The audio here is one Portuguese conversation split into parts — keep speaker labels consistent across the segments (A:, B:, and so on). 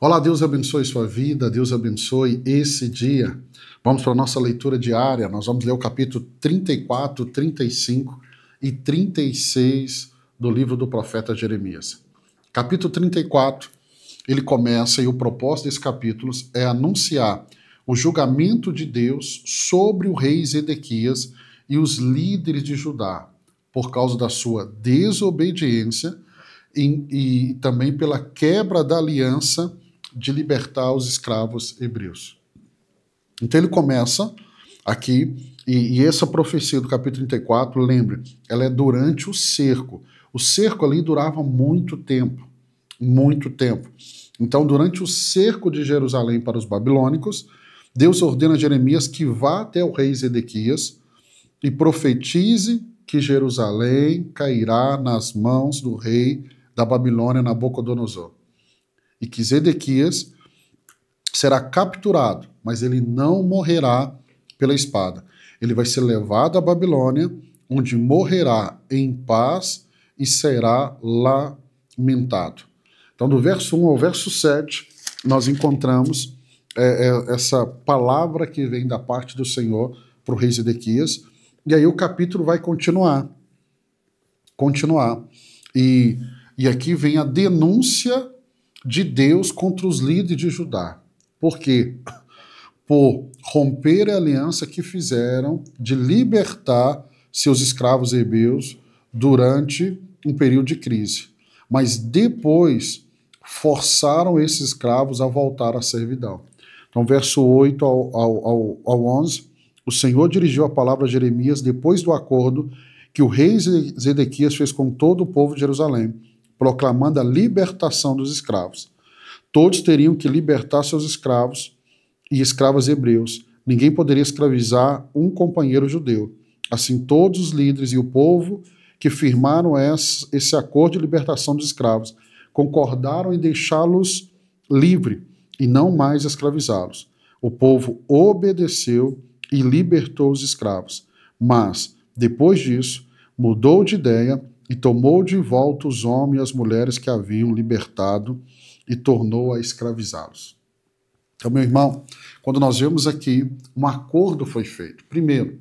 A: Olá, Deus abençoe sua vida, Deus abençoe esse dia. Vamos para a nossa leitura diária, nós vamos ler o capítulo 34, 35 e 36 do livro do profeta Jeremias. Capítulo 34, ele começa, e o propósito desse capítulo é anunciar o julgamento de Deus sobre o rei Zedequias e os líderes de Judá, por causa da sua desobediência e também pela quebra da aliança de libertar os escravos hebreus. Então ele começa aqui, e essa profecia do capítulo 34, lembre, ela é durante o cerco. O cerco ali durava muito tempo, muito tempo. Então, durante o cerco de Jerusalém para os babilônicos, Deus ordena a Jeremias que vá até o rei Zedequias e profetize que Jerusalém cairá nas mãos do rei da Babilônia, Nabucodonosor. E que Zedequias será capturado, mas ele não morrerá pela espada. Ele vai ser levado à Babilônia, onde morrerá em paz e será lamentado. Então, do verso 1 ao verso 7, nós encontramos essa palavra que vem da parte do Senhor para o rei Zedequias, e aí o capítulo vai continuar. E aqui vem a denúncia de Deus contra os líderes de Judá. Por quê? Por romper a aliança que fizeram de libertar seus escravos hebreus durante um período de crise. Mas depois forçaram esses escravos a voltar à servidão. Então, verso 8 ao 11, o Senhor dirigiu a palavra a Jeremias depois do acordo que o rei Zedequias fez com todo o povo de Jerusalém, proclamando a libertação dos escravos. Todos teriam que libertar seus escravos e escravas hebreus. Ninguém poderia escravizar um companheiro judeu. Assim, todos os líderes e o povo que firmaram esse acordo de libertação dos escravos concordaram em deixá-los livre e não mais escravizá-los. O povo obedeceu e libertou os escravos. Mas, depois disso, mudou de ideia e tomou de volta os homens e as mulheres que haviam libertado e tornou a escravizá-los. Então, meu irmão, quando nós vemos aqui, um acordo foi feito. Primeiro,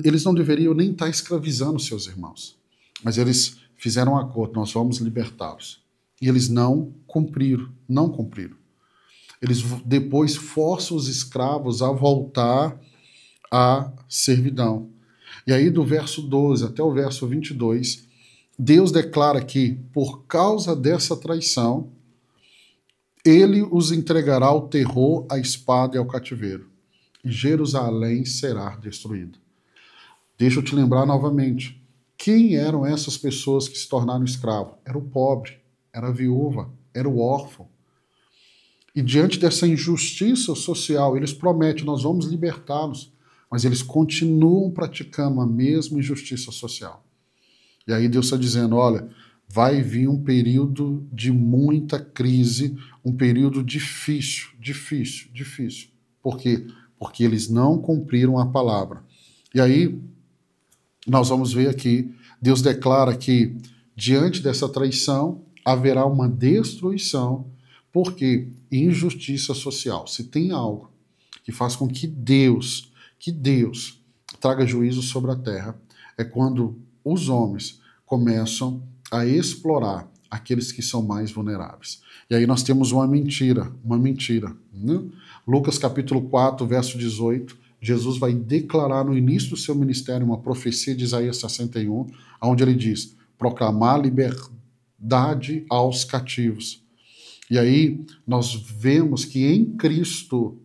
A: eles não deveriam nem estar escravizando seus irmãos, mas eles fizeram um acordo, nós vamos libertá-los. E eles não cumpriram. Eles depois forçam os escravos a voltar à servidão. E aí, do verso 12 até o verso 22, Deus declara que, por causa dessa traição, ele os entregará ao terror, à espada e ao cativeiro. E Jerusalém será destruída. Deixa eu te lembrar novamente. Quem eram essas pessoas que se tornaram escravos? Era o pobre, era a viúva, era o órfão. E diante dessa injustiça social, eles prometem, nós vamos libertá-los, mas eles continuam praticando a mesma injustiça social. E aí Deus está dizendo, olha, vai vir um período de muita crise, um período difícil. Por quê? Porque eles não cumpriram a palavra. E aí, nós vamos ver aqui, Deus declara que, diante dessa traição, haverá uma destruição, porque injustiça social. Se tem algo que faz com que Deus traga juízo sobre a terra, é quando os homens começam a explorar aqueles que são mais vulneráveis. E aí nós temos uma mentira. Né? Lucas capítulo 4, verso 18, Jesus vai declarar no início do seu ministério uma profecia de Isaías 61, onde ele diz, proclamar liberdade aos cativos. E aí nós vemos que em Cristo,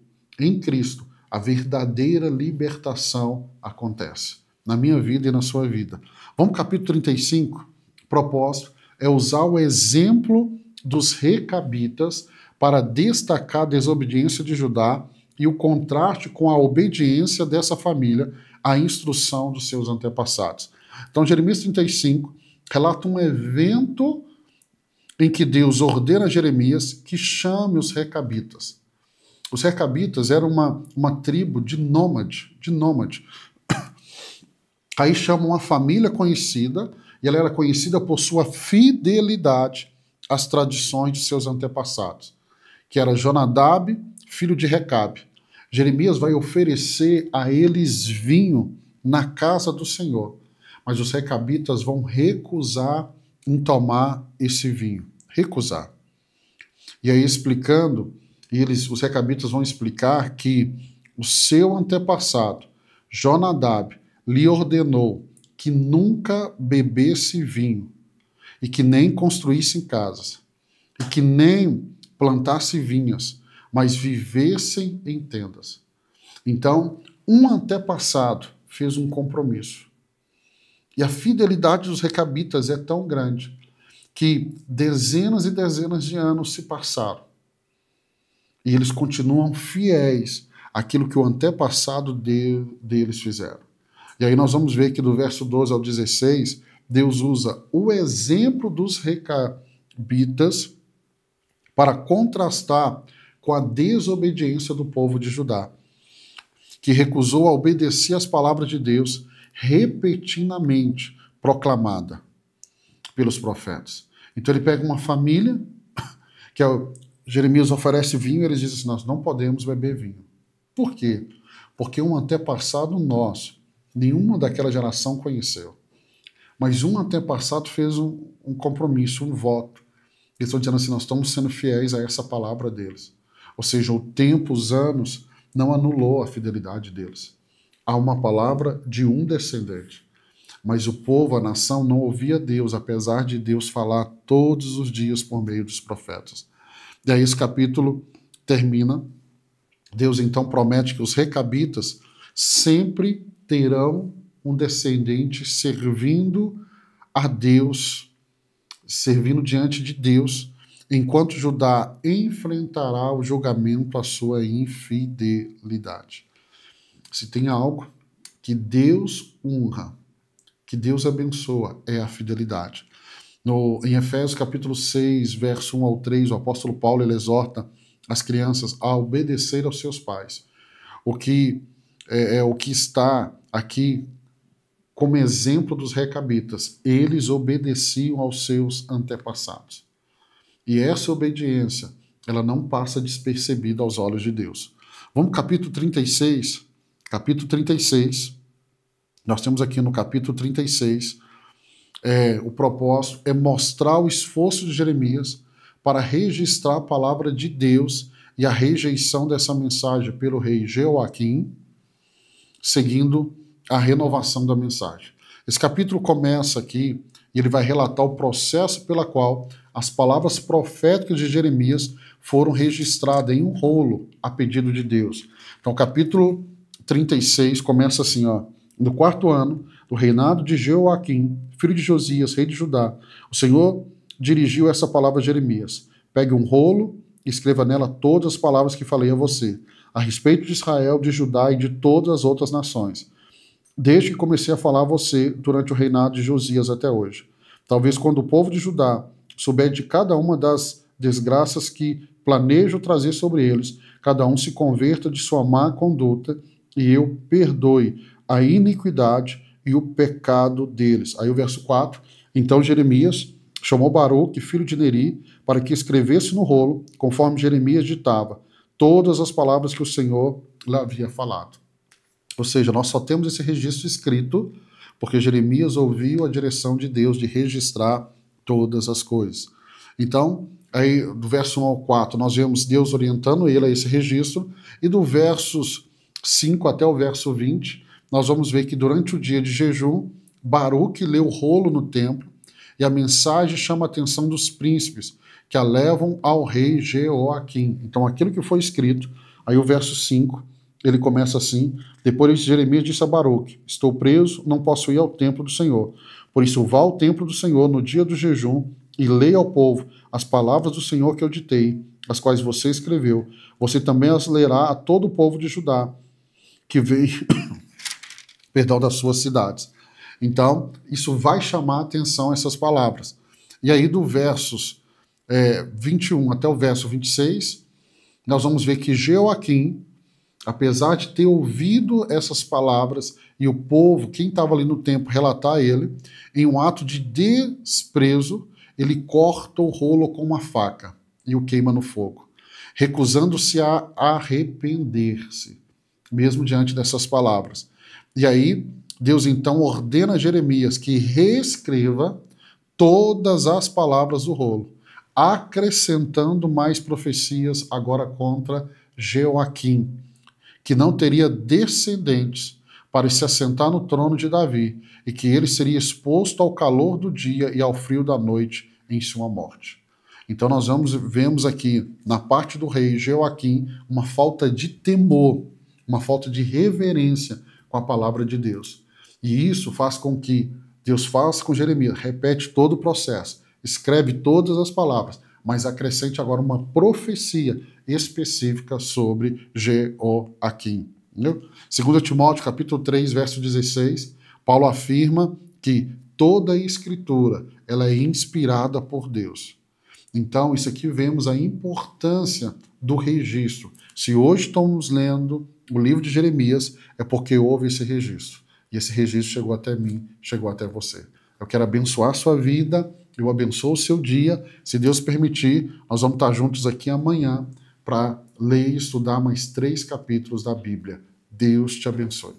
A: a verdadeira libertação acontece. Na minha vida e na sua vida. Vamos ao capítulo 35? O propósito é usar o exemplo dos recabitas para destacar a desobediência de Judá e o contraste com a obediência dessa família à instrução dos seus antepassados. Então, Jeremias 35 relata um evento em que Deus ordena a Jeremias que chame os recabitas. Os recabitas eram uma tribo de nômade. Aí chama uma família conhecida, e ela era conhecida por sua fidelidade as tradições de seus antepassados, que era Jonadab, filho de Recabe. Jeremias vai oferecer a eles vinho na casa do Senhor, mas os recabitas vão recusar em tomar esse vinho. Recusar. E aí explicando, os recabitas vão explicar que o seu antepassado, Jonadab, lhe ordenou que nunca bebesse vinho, e que nem construísse casas, e que nem plantasse vinhas, mas vivessem em tendas. Então, um antepassado fez um compromisso. E a fidelidade dos recabitas é tão grande que dezenas e dezenas de anos se passaram. E eles continuam fiéis àquilo que o antepassado deles fizeram. E aí nós vamos ver que do verso 12 ao 16, Deus usa o exemplo dos recabitas para contrastar com a desobediência do povo de Judá, que recusou a obedecer às palavras de Deus repetidamente proclamada pelos profetas. Então ele pega uma família, que Jeremias oferece vinho, e eles dizem assim, nós não podemos beber vinho. Por quê? Porque um antepassado nosso, nenhuma daquela geração conheceu. Mas um antepassado fez um compromisso, um voto. Eles estão dizendo assim, nós estamos sendo fiéis a essa palavra deles. Ou seja, o tempo, os anos, não anulou a fidelidade deles. Há uma palavra de um descendente. Mas o povo, a nação, não ouvia Deus, apesar de Deus falar todos os dias por meio dos profetas. E aí esse capítulo termina. Deus então promete que os recabitas sempre terão um descendente servindo a Deus, servindo diante de Deus, enquanto Judá enfrentará o julgamento à sua infidelidade. Se tem algo que Deus honra, que Deus abençoa, é a fidelidade. Em Efésios capítulo 6, verso 1 ao 3, o apóstolo Paulo ele exorta as crianças a obedecer aos seus pais. O que é o que está aqui como exemplo dos recabitas. Eles obedeciam aos seus antepassados. E essa obediência, ela não passa despercebida aos olhos de Deus. Vamos para o capítulo 36. Capítulo 36. Nós temos aqui no capítulo 36, o propósito é mostrar o esforço de Jeremias para registrar a palavra de Deus e a rejeição dessa mensagem pelo rei Jeoaquim, seguindo a renovação da mensagem. Esse capítulo começa aqui e ele vai relatar o processo pela qual as palavras proféticas de Jeremias foram registradas em um rolo a pedido de Deus. Então, o capítulo 36 começa assim, ó. No 4º ano do reinado de Jeoaquim, filho de Josias, rei de Judá, o Senhor dirigiu essa palavra a Jeremias. Pegue um rolo e escreva nela todas as palavras que falei a você, a respeito de Israel, de Judá e de todas as outras nações, desde que comecei a falar a você durante o reinado de Josias até hoje. Talvez quando o povo de Judá souber de cada uma das desgraças que planejo trazer sobre eles, cada um se converta de sua má conduta e eu perdoe a iniquidade e o pecado deles. Aí o verso 4, então Jeremias chamou Baruque, filho de Neri, para que escrevesse no rolo, conforme Jeremias ditava, todas as palavras que o Senhor lhe havia falado. Ou seja, nós só temos esse registro escrito porque Jeremias ouviu a direção de Deus de registrar todas as coisas. Então, aí do verso 1 ao 4, nós vemos Deus orientando ele a esse registro, e do versos 5 até o verso 20, nós vamos ver que durante o dia de jejum, Baruque lê o rolo no templo, e a mensagem chama a atenção dos príncipes, que a levam ao rei Jeoaquim. Então, aquilo que foi escrito, aí o verso 5, ele começa assim, depois Jeremias disse a Baruque, estou preso, não posso ir ao templo do Senhor. Por isso, vá ao templo do Senhor no dia do jejum e leia ao povo as palavras do Senhor que eu ditei, as quais você escreveu. Você também as lerá a todo o povo de Judá, que veio das suas cidades. Então, isso vai chamar a atenção, essas palavras. E aí, do versos 21 até o verso 26, nós vamos ver que Jeoaquim, apesar de ter ouvido essas palavras e o povo, quem estava ali no templo, relatar a ele, em um ato de desprezo, ele corta o rolo com uma faca e o queima no fogo, recusando-se a arrepender-se, mesmo diante dessas palavras. E aí, Deus então ordena a Jeremias que reescreva todas as palavras do rolo, acrescentando mais profecias agora contra Jeoaquim, que não teria descendentes para se assentar no trono de Davi, e que ele seria exposto ao calor do dia e ao frio da noite em sua morte. Então nós vemos aqui, na parte do rei Jeoaquim, uma falta de temor, uma falta de reverência com a palavra de Deus. E isso faz com que Deus faça com Jeremias, repete todo o processo, escreve todas as palavras, mas acrescente agora uma profecia específica sobre Jeoaquim. 2 Timóteo capítulo 3, verso 16, Paulo afirma que toda a escritura ela é inspirada por Deus. Então, isso aqui vemos a importância do registro. Se hoje estamos lendo o livro de Jeremias, é porque houve esse registro. E esse registro chegou até mim, chegou até você. Eu quero abençoar a sua vida, eu abençoo o seu dia. Se Deus permitir, nós vamos estar juntos aqui amanhã para ler e estudar mais 3 capítulos da Bíblia. Deus te abençoe.